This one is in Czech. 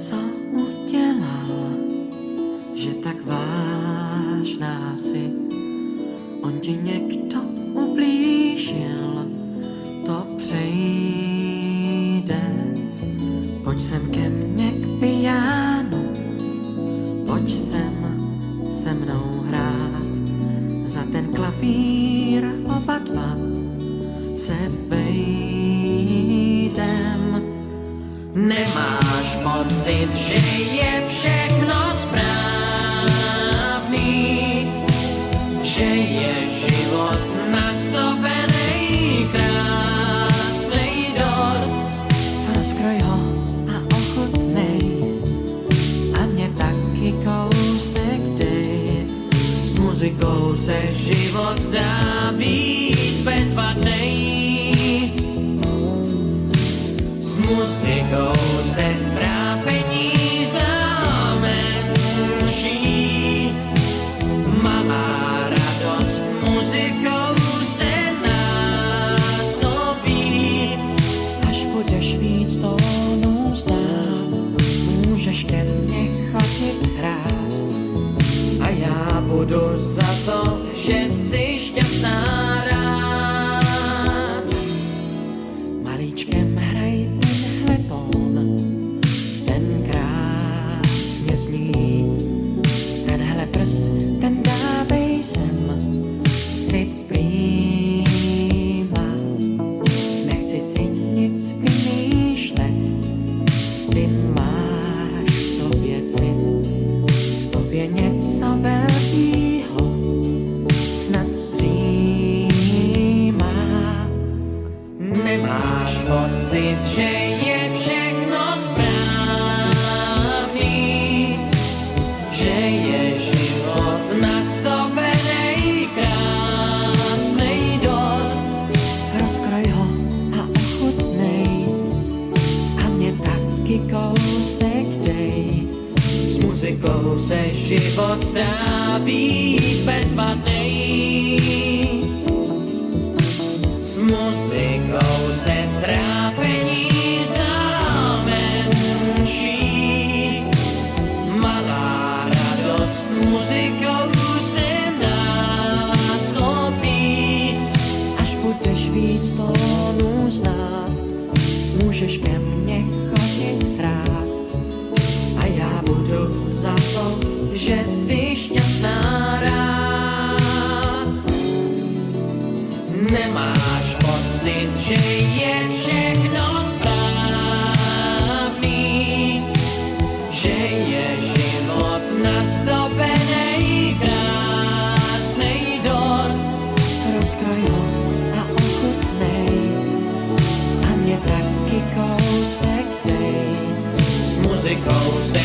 co udělal, že tak vážná si. On ti někdo ublížil, to přejde. Pojď sem ke mně k pianu, pojď sem se mnou hrát. Za ten klavír oba dva se vejdem. Nemáš pocit, že je všechno správný, že je život nazdobený, krásnej dort. Rozkroj ho a ochutnej, a mě taky kousek dej. S muzikou se život zdá víc bezvadnej. S muzikou se trápení zdá menší. Malá radost muzikou se násobí. Až budeš víc tónů znát, můžeš ke mně chodit hrát. A já budu za to, že jsi šťastná rád. Malíčkem hraj tenhle tón, ten krásně zní. Tenhle prst, ten dávej sem, si prýma. Nechci si nic vymýšlet, ty máš v sobě cit. V tobě něco velkýho snad dřímá. Nemáš pocit, že je všechno správný, že je život nazdobenej, krásnej dort. Rozkroj ho a ochutnej, a mě taky kousek dej. S muzikou se život zdá víc bezvadnej. S muzikou se trápení zdá menší. Malá radost muzikou se násobí. Až budeš víc tónů znát, můžeš ke mně chodit hrát. A já budu za to, že jsi šťastná rád. Nemáš pocit, že je všechno správný, že je život nazdobenej, krásnej dort. Rozkroj ho a ochutnej, a mě taky kousek dej. S muzikou se